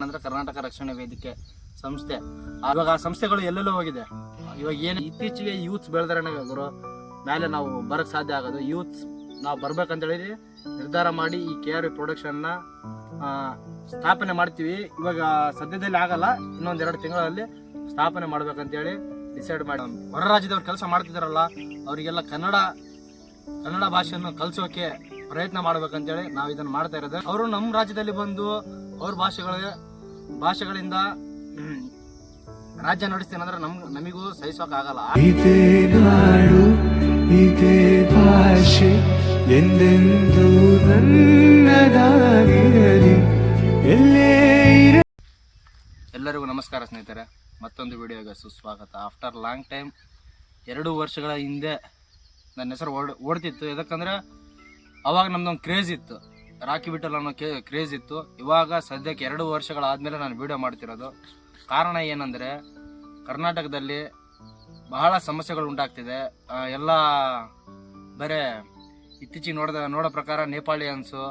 ಅಂದ್ರೆ ಕರ್ನಾಟಕ ರಕ್ಷಣಾ ವೇದಿಕೆ ಸಂಸ್ಥೆ. ಇವಾಗ ಆ ಸಂಸ್ಥೆಗಳು ಎಲ್ಲೆಲ್ಲೂ ಹೋಗಿದೆ. ಇವಾಗ ಏನು ಇತ್ತೀಚೆಗೆ ಯೂತ್ಸ್ ಬೆಳೆದ್ರೆ ಗುರು ಮೇಲೆ ನಾವು ಬರಕ್ ಸಾಧ್ಯ ಆಗೋದು. ಯೂತ್ಸ್ ನಾವು ಬರ್ಬೇಕಂತೇಳಿ ನಿರ್ಧಾರ ಮಾಡಿ ಈ KRV ಪ್ರೊಡಕ್ಷನ್ನ ಸ್ಥಾಪನೆ ಮಾಡ್ತೀವಿ. ಇವಾಗ ಸದ್ಯದಲ್ಲಿ ಆಗಲ್ಲ, ಇನ್ನೊಂದೆರಡು ತಿಂಗಳಲ್ಲಿ ಸ್ಥಾಪನೆ ಮಾಡ್ಬೇಕಂತೇಳಿ ಡಿಸೈಡ್ ಮಾಡಿ ಹೊರ ರಾಜ್ಯದವ್ರು ಕೆಲಸ ಮಾಡ್ತಿದಾರಲ್ಲ ಅವರಿಗೆಲ್ಲ ಕನ್ನಡ ಭಾಷೆಯನ್ನು ಕಲಿಸೋಕೆ ಪ್ರಯತ್ನ ಮಾಡ್ಬೇಕಂತೇಳಿ ನಾವು ಇದನ್ನ ಮಾಡ್ತಾ ಇರೋದು. ಅವರು ನಮ್ಮ ರಾಜ್ಯದಲ್ಲಿ ಬಂದು ಅವ್ರ ಭಾಷೆಗಳಿಂದ ರಾಜ್ಯ ನಡೆಸ್ತೀನಿ ಅಂದ್ರೆ ನಮಿಗೂ ಸಹಿಸೋಕೆ ಆಗಲ್ಲ. ಇದೇ ನಾಡು ಇದೇ ಭಾಷೆ ಎಂದೆಂದು ನನ್ನದಾಗಿರಲಿ. ಎಲ್ಲರಿಗೂ ನಮಸ್ಕಾರ ಸ್ನೇಹಿತರೆ, ಮತ್ತೊಂದು ವಿಡಿಯೋಗೆ ಸುಸ್ವಾಗತ. ಆಫ್ಟರ್ ಲಾಂಗ್ ಟೈಮ್ 2 ವರ್ಷಗಳ ಹಿಂದೆ ನನ್ನ ಹೆಸರು ಓಡ್ತಿತ್ತು. ಯಾಕಂದ್ರೆ ಅವಾಗ ನಮ್ದೊಂದು ಕ್ರೇಜ್ ಇತ್ತು, ರಾಕಿ ಬಿಟ್ಟಲ್ ಅನ್ನೋ ಕ್ರೇಜ್ ಇತ್ತು. ಇವಾಗ ಸದ್ಯಕ್ಕೆ 2 ವರ್ಷಗಳಾದ್ಮೇಲೆ ನಾನು ವಿಡಿಯೋ ಮಾಡ್ತಿರೋದು. ಕಾರಣ ಏನಂದರೆ ಕರ್ನಾಟಕದಲ್ಲಿ ಬಹಳ ಸಮಸ್ಯೆಗಳು ಉಂಟಾಗ್ತಿದೆ. ಎಲ್ಲ ಬರೇ ಇತ್ತೀಚೆಗೆ ನೋಡೋ ಪ್ರಕಾರ ನೇಪಾಳಿಯನ್ಸು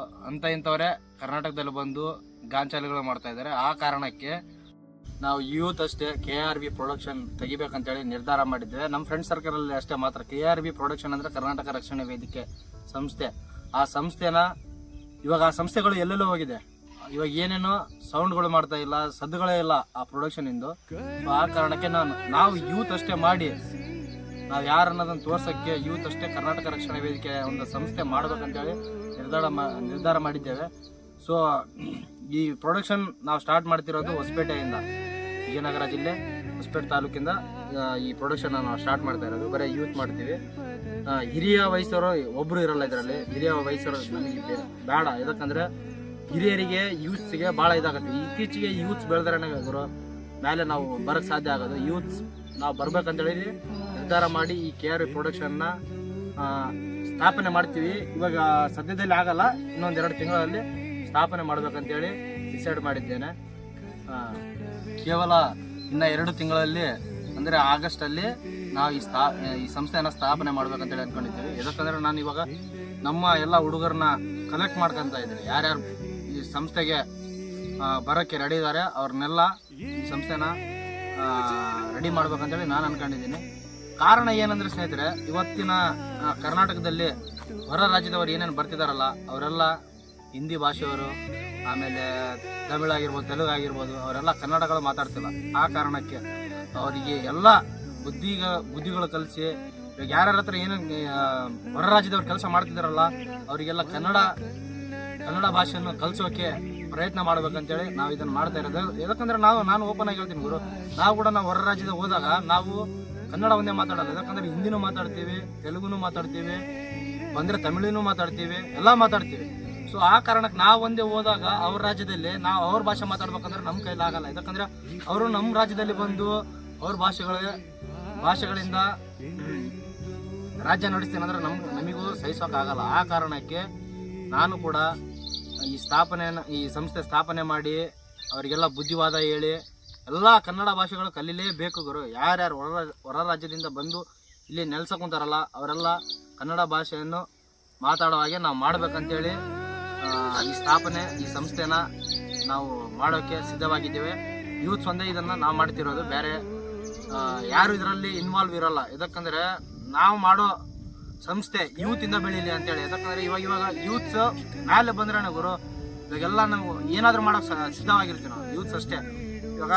ಇಂಥವರೇ ಕರ್ನಾಟಕದಲ್ಲಿ ಬಂದು ಗಾಂಚಾಲಿಗಳು ಮಾಡ್ತಾ ಇದ್ದಾರೆ. ಆ ಕಾರಣಕ್ಕೆ ನಾವು ಯೂತ್ ಅಷ್ಟೇ KRV ಪ್ರೊಡಕ್ಷನ್ ತೆಗಿಬೇಕಂತೇಳಿ ನಿರ್ಧಾರ ಮಾಡಿದ್ದೇವೆ. ನಮ್ಮ ಫ್ರೆಂಡ್ ಸರ್ಕಲಲ್ಲಿ ಅಷ್ಟೇ ಮಾತ್ರ. KRV ಪ್ರೊಡಕ್ಷನ್ ಅಂದರೆ ಕರ್ನಾಟಕ ರಕ್ಷಣಾ ವೇದಿಕೆ ಸಂಸ್ಥೆ. ಆ ಸಂಸ್ಥೆಗಳು ಎಲ್ಲೆಲ್ಲೋ ಹೋಗಿದೆ. ಇವಾಗ ಏನೇನೋ ಸೌಂಡ್ಗಳು ಮಾಡ್ತಾ ಇಲ್ಲ, ಸದ್ದುಗಳೇ ಇಲ್ಲ ಆ ಪ್ರೊಡಕ್ಷನ್ ಇಂದು. ಆ ಕಾರಣಕ್ಕೆ ನಾವು ಯೂತ್ ಅಷ್ಟೇ ಮಾಡಿ ನಾವು ಯಾರನ್ನೋದನ್ನು ತೋರ್ಸಕ್ಕೆ ಯೂತ್ ಅಷ್ಟೇ ಕರ್ನಾಟಕ ರಕ್ಷಣಾ ವೇದಿಕೆ ಒಂದು ಸಂಸ್ಥೆ ಮಾಡ್ಬೇಕಂತೇಳಿ ನಿರ್ಧಾರ ಮಾಡಿದ್ದೇವೆ. ಸೊ ಈ ಪ್ರೊಡಕ್ಷನ್ ನಾವು ಸ್ಟಾರ್ಟ್ ಮಾಡ್ತಿರೋದು ಹೊಸಪೇಟೆಯಿಂದ, ವಿಜಯನಗರ ಜಿಲ್ಲೆ ಹೊಸಪೇಟೆ ತಾಲೂಕಿಂದ ಈ ಪ್ರೊಡಕ್ಷನ್ ನಾವು ಸ್ಟಾರ್ಟ್ ಮಾಡ್ತಾ ಇರೋದು. ಬರೀ ಯೂತ್ ಮಾಡ್ತೀವಿ. ಹಿರಿಯ ವಯಸ್ಸವರು ಒಬ್ರು ಇರಲ್ಲ ಇದರಲ್ಲಿ. ಹಿರಿಯ ವಯಸ್ಸರು ನಮಗೆ ಬೇಡ. ಯಾಕಂದ್ರೆ ಹಿರಿಯರಿಗೆ ಯೂತ್ಸ್ಗೆ ಭಾಳ ಇದಾಗುತ್ತೆ. ಇತ್ತೀಚೆಗೆ ಯೂತ್ಸ್ ಬೆಳೆದ್ರೆ ಗುರು ಮೇಲೆ ನಾವು ಬರಕ್ ಸಾಧ್ಯ ಆಗೋದು. ಯೂತ್ಸ್ ನಾವು ಬರ್ಬೇಕಂತೇಳಿ ನಿರ್ಧಾರ ಮಾಡಿ ಈ KRV ಪ್ರೊಡಕ್ಷನ್ನ ಸ್ಥಾಪನೆ ಮಾಡ್ತೀವಿ. ಇವಾಗ ಸದ್ಯದಲ್ಲಿ ಆಗಲ್ಲ, ಇನ್ನೊಂದೆರಡು ತಿಂಗಳಲ್ಲಿ ಸ್ಥಾಪನೆ ಮಾಡ್ಬೇಕಂತೇಳಿ ಡಿಸೈಡ್ ಮಾಡಿದ್ದೇನೆ. ಕೇವಲ ಇನ್ನು 2 ತಿಂಗಳಲ್ಲಿ ಅಂದರೆ ಆಗಸ್ಟಲ್ಲಿ ನಾವು ಈ ಸಂಸ್ಥೆಯನ್ನು ಸ್ಥಾಪನೆ ಮಾಡ್ಬೇಕಂತೇಳಿ ಅಂದ್ಕೊಂಡಿದ್ದೀವಿ. ಯಾಕಂದರೆ ನಾನು ಇವಾಗ ನಮ್ಮ ಎಲ್ಲ ಹುಡುಗರನ್ನ ಕಲೆಕ್ಟ್ ಮಾಡ್ಕೊತಾ ಇದ್ದೀನಿ. ಯಾರ್ಯಾರು ಈ ಸಂಸ್ಥೆಗೆ ಬರೋಕ್ಕೆ ರೆಡಿ ಇದ್ದಾರೆ ಅವ್ರನ್ನೆಲ್ಲ ಈ ಸಂಸ್ಥೆನ ರೆಡಿ ಮಾಡ್ಬೇಕಂತೇಳಿ ನಾನು ಅಂದ್ಕೊಂಡಿದ್ದೀನಿ. ಕಾರಣ ಏನಂದ್ರೆ ಸ್ನೇಹಿತರೆ, ಇವತ್ತಿನ ಕರ್ನಾಟಕದಲ್ಲಿ ಹೊರ ರಾಜ್ಯದವರು ಏನೇನು ಬರ್ತಿದಾರಲ್ಲ ಅವರೆಲ್ಲ ಹಿಂದಿ ಭಾಷೆಯವರು, ಆಮೇಲೆ ತಮಿಳ್ ಆಗಿರ್ಬೋದು, ತೆಲುಗು ಆಗಿರ್ಬೋದು, ಅವರೆಲ್ಲ ಕನ್ನಡಗಳು ಮಾತಾಡ್ತಿಲ್ಲ. ಆ ಕಾರಣಕ್ಕೆ ಅವರಿಗೆ ಎಲ್ಲ ಬುದ್ಧಿಗಳು ಕಲಿಸಿ ಇವಾಗ ಯಾರ ಹತ್ರ ಏನೇನು ಹೊರ ರಾಜ್ಯದವ್ರು ಕೆಲಸ ಮಾಡ್ತಿದಾರಲ್ಲ ಅವರಿಗೆಲ್ಲ ಕನ್ನಡ ಭಾಷೆಯನ್ನು ಕಲಿಸೋಕೆ ಪ್ರಯತ್ನ ಮಾಡ್ಬೇಕಂತೇಳಿ ನಾವು ಇದನ್ನು ಮಾಡ್ತಾ ಇರೋದು. ಯಾಕಂದ್ರೆ ನಾನು ಓಪನ್ ಆಗಿ ಹೇಳ್ತೀನಿ ಗುರು, ನಾವು ಹೊರ ರಾಜ್ಯದಾಗ ಹೋದಾಗ ನಾವು ಕನ್ನಡ ಒಂದೇ ಮಾತಾಡಲ್ಲ. ಯಾಕಂದ್ರೆ ಹಿಂದಿನೂ ಮಾತಾಡ್ತೀವಿ, ತೆಲುಗುನೂ ಮಾತಾಡ್ತೀವಿ, ಬಂದರೆ ತಮಿಳಿನೂ ಮಾತಾಡ್ತೀವಿ, ಎಲ್ಲ ಮಾತಾಡ್ತೀವಿ. ಸೊ ಆ ಕಾರಣಕ್ಕೆ ನಾವು ಒಂದೇ ಹೋದಾಗ ಅವ್ರ ರಾಜ್ಯದಲ್ಲಿ ನಾವು ಅವ್ರ ಭಾಷೆ ಮಾತಾಡ್ಬೇಕಂದ್ರೆ ನಮ್ಮ ಕೈಲಾಗಲ್ಲ. ಯಾಕಂದ್ರೆ ಅವರು ನಮ್ಮ ರಾಜ್ಯದಲ್ಲಿ ಬಂದು ಅವ್ರ ಭಾಷೆಗಳಿಂದ ರಾಜ್ಯ ನಡೆಸ್ತೀನಿ ಅಂದ್ರೆ ನಮಗೂ ಸಹಿಸೋಕ್ಕಾಗಲ್ಲ. ಆ ಕಾರಣಕ್ಕೆ ನಾನು ಕೂಡ ಈ ಸಂಸ್ಥೆ ಸ್ಥಾಪನೆ ಮಾಡಿ ಅವರಿಗೆಲ್ಲ ಬುದ್ಧಿವಾದ ಹೇಳಿ ಎಲ್ಲ ಕನ್ನಡ ಭಾಷೆಗಳು ಕಲೀಲೇಬೇಕು ಗುರು. ಯಾರ್ಯಾರು ಹೊರ ರಾಜ್ಯದಿಂದ ಬಂದು ಇಲ್ಲಿ ನೆಲೆಸ ಕುಂತಾರಲ್ಲ ಅವರೆಲ್ಲ ಕನ್ನಡ ಭಾಷೆಯನ್ನು ಮಾತಾಡೋ ಹಾಗೆ ನಾವು ಮಾಡ್ಬೇಕಂತೇಳಿ ಈ ಸಂಸ್ಥೆನ ನಾವು ಮಾಡೋಕ್ಕೆ ಸಿದ್ಧವಾಗಿದ್ದೇವೆ. ಯೂತ್ಸ್ ಒಂದೇ ಇದನ್ನು ನಾವು ಮಾಡ್ತಿರೋದು, ಬೇರೆ ಯಾರು ಇದರಲ್ಲಿ ಇನ್ವಾಲ್ವ್ ಇರಲ್ಲ. ಯಾಕಂದರೆ ನಾವು ಮಾಡೋ ಸಂಸ್ಥೆ ಯೂತಿಂದ ಬೆಳೀಲಿ ಅಂತೇಳಿ. ಯಾಕಂದರೆ ಇವಾಗ ಯೂತ್ಸ್ ಮೇಲೆ ಬಂದ್ರೆ ಗುರು ಇವಾಗೆಲ್ಲ ನಾವು ಏನಾದರೂ ಮಾಡೋಕ್ಕೆ ಸಿದ್ಧವಾಗಿರ್ತೀವಿ. ನಾವು ಯೂತ್ಸ್ ಅಷ್ಟೇ. ಇವಾಗ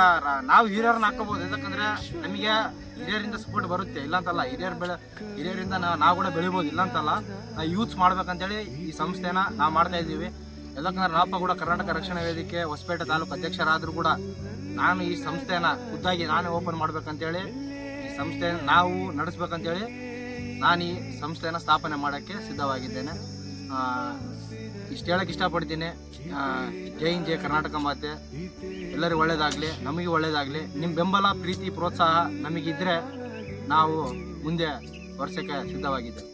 ನಾವು ಹಿರಿಯರನ್ನ ಹಾಕೋಬೋದು. ಯಾಕಂದರೆ ನಮಗೆ ಹಿರಿಯರಿಂದ ಸಪೋರ್ಟ್ ಬರುತ್ತೆ, ಇಲ್ಲಂತಲ್ಲ. ಹಿರಿಯರಿಂದ ನಾವು ಕೂಡ ಬೆಳಿಬೋದು, ಇಲ್ಲಂತಲ್ಲ. ನಾವು ಯೂತ್ಸ್ ಮಾಡ್ಬೇಕಂತೇಳಿ ಈ ಸಂಸ್ಥೆನ ನಾವು ಮಾಡ್ತಾ ಇದ್ದೀವಿ. ಯಾಕಂದ್ರೆ ನಾವಪ್ಪ ಕೂಡ ಕರ್ನಾಟಕ ರಕ್ಷಣಾ ವೇದಿಕೆ ಹೊಸಪೇಟೆ ತಾಲೂಕು ಅಧ್ಯಕ್ಷರಾದರೂ ಕೂಡ ನಾನು ಈ ಸಂಸ್ಥೆನ ಖುದ್ದಾಗಿ ನಾನೇ ಓಪನ್ ಮಾಡ್ಬೇಕಂತೇಳಿ ಈ ಸಂಸ್ಥೆ ನಾವು ನಡೆಸ್ಬೇಕಂತೇಳಿ ನಾನು ಈ ಸಂಸ್ಥೆನ ಸ್ಥಾಪನೆ ಮಾಡೋಕ್ಕೆ ಸಿದ್ಧವಾಗಿದ್ದೇನೆ. ಇಷ್ಟು ಹೇಳಕ್ಕೆ ಇಷ್ಟಪಡ್ತೀನಿ. ಜೈ ಹಿಂದ್, ಜೈ ಕರ್ನಾಟಕ ಮಾತೆ. ಎಲ್ಲರಿಗೂ ಒಳ್ಳೇದಾಗಲಿ, ನಮಗೆ ಒಳ್ಳೇದಾಗಲಿ. ನಿಮ್ಮ ಬೆಂಬಲ, ಪ್ರೀತಿ, ಪ್ರೋತ್ಸಾಹ ನಮಗಿದ್ರೆ ನಾವು ಮುಂದೆ ವರ್ಷಕ್ಕೆ ಸಿದ್ಧವಾಗಿದ್ದೇವೆ.